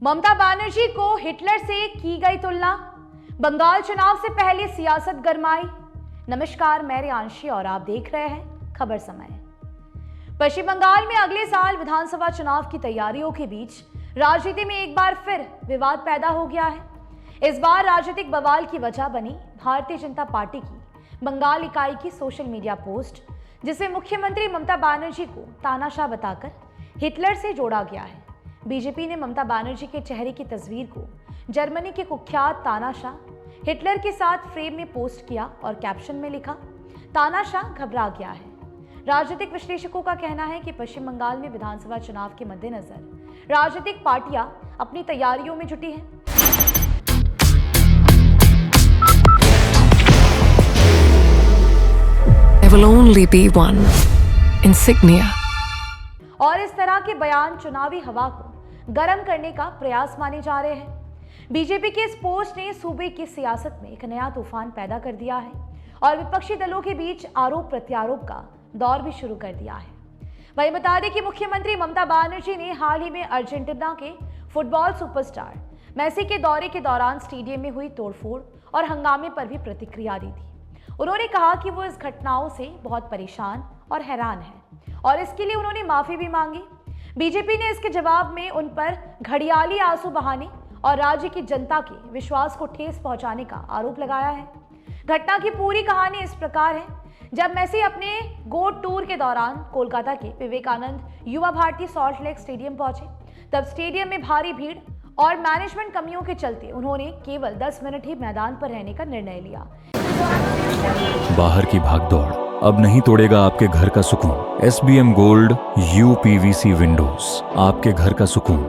ममता बनर्जी को हिटलर से की गई तुलना, बंगाल चुनाव से पहले सियासत गरमाई। नमस्कार, मैं रियांशी और आप देख रहे हैं खबर समय। पश्चिम बंगाल में अगले साल विधानसभा चुनाव की तैयारियों के बीच राजनीति में एक बार फिर विवाद पैदा हो गया है। इस बार राजनीतिक बवाल की वजह बनी भारतीय जनता पार्टी की बंगाल इकाई की सोशल मीडिया पोस्ट, जिसमें मुख्यमंत्री ममता बनर्जी को तानाशाह बताकर हिटलर से जोड़ा गया है। बीजेपी ने ममता बनर्जी के चेहरे की तस्वीर को जर्मनी के कुख्यात तानाशाह हिटलर के साथ फ्रेम में पोस्ट किया और कैप्शन में लिखा, तानाशाह घबरा गया है। राजनीतिक विश्लेषकों का कहना है कि पश्चिम बंगाल में विधानसभा चुनाव के मद्देनजर राजनीतिक पार्टियां अपनी तैयारियों में जुटी हैं। There will only be one insignia. और इस तरह के बयान चुनावी हवा को गर्म करने का प्रयास माने जा रहे हैं। बीजेपी के इस पोस्ट ने सूबे की सियासत में एक नया तूफान पैदा कर दिया है और विपक्षी दलों के बीच आरोप प्रत्यारोप का दौर भी शुरू कर दिया है। वहीं बता दें कि मुख्यमंत्री ममता बनर्जी ने हाल ही में अर्जेंटीना के फुटबॉल सुपरस्टार मेसी के दौरे के दौरान स्टेडियम में हुई तोड़फोड़ और हंगामे पर भी प्रतिक्रिया दी थी। उन्होंने कहा कि वो इस घटनाओं से बहुत परेशान और हैरान है और इसके लिए उन्होंने माफी भी मांगी। बीजेपी ने इसके जवाब में उन पर घड़ियाली आंसू बहाने और राज्य की जनता के विश्वास को ठेस पहुंचाने का आरोप लगाया है। घटना की पूरी कहानी इस प्रकार है, जब मेसी अपने गोट टूर के दौरान कोलकाता के विवेकानंद युवा भारती सॉल्ट लेक स्टेडियम पहुंचे, तब स्टेडियम में भारी भीड़ और मैनेजमेंट कमियों के चलते उन्होंने केवल 10 मिनट ही मैदान पर रहने का निर्णय लिया। बाहर की भागदौड़ अब नहीं तोड़ेगा आपके घर का सुकून। SBM गोल्ड UPVC विंडोज, आपके घर का सुकून।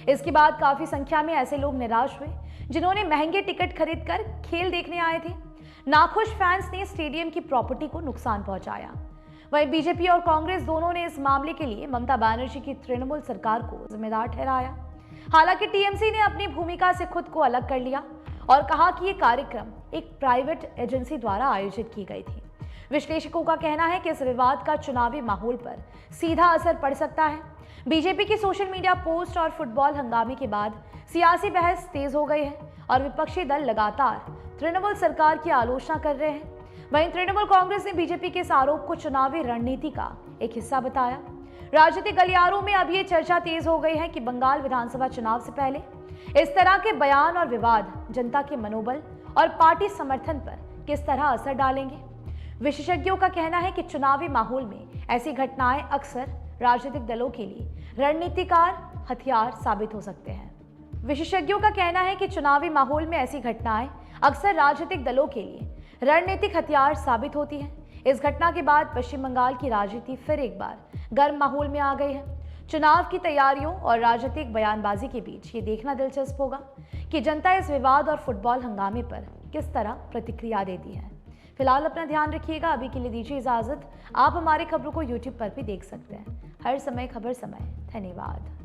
इसके बाद काफी संख्या में ऐसे लोग निराश हुए जिन्होंने महंगे टिकट खरीदकर खेल देखने आए थे। नाखुश फैंस ने स्टेडियम की प्रॉपर्टी को नुकसान पहुंचाया। वहीं बीजेपी और कांग्रेस दोनों ने इस मामले के लिए ममता बनर्जी की तृणमूल सरकार को जिम्मेदार ठहराया। हालांकि TMC ने अपनी भूमिका से खुद को अलग कर लिया और कहा कि ये कार्यक्रम एक प्राइवेट एजेंसी द्वारा आयोजित की गई थी। विश्लेषकों का कहना है कि इस विवाद का चुनावी माहौल पर सीधा असर पड़ सकता है। बीजेपी की सोशल मीडिया पोस्ट और फुटबॉल हंगामे के बाद सियासी बहस तेज हो गई है और विपक्षी दल लगातार तृणमूल सरकार की आलोचना कर रहे हैं। वहीं तृणमूल कांग्रेस ने बीजेपी के इस आरोप को चुनावी रणनीति का एक हिस्सा बताया। राजनीतिक गलियारों में अब ये चर्चा तेज हो गई है कि बंगाल विधानसभा चुनाव से पहले इस तरह के बयान और विवाद जनता के मनोबल और पार्टी समर्थन पर किस तरह असर डालेंगे। विशेषज्ञों का कहना है कि चुनावी माहौल में ऐसी घटनाएं अक्सर राजनीतिक दलों के लिए रणनीतिकार हथियार साबित हो सकते हैं। विशेषज्ञों का कहना है कि चुनावी माहौल में ऐसी घटनाएं अक्सर राजनीतिक दलों के लिए रणनीतिक हथियार साबित होती हैं। इस घटना के बाद पश्चिम बंगाल की राजनीति फिर एक बार गर्म माहौल में आ गई है। चुनाव की तैयारियों और राजनीतिक बयानबाजी के बीच ये देखना दिलचस्प होगा कि जनता इस विवाद और फुटबॉल हंगामे पर किस तरह प्रतिक्रिया देती है। फिलहाल अपना ध्यान रखिएगा। अभी के लिए दीजिए इजाजत। आप हमारी खबरों को YouTube पर भी देख सकते हैं। हर समय खबर समय। धन्यवाद।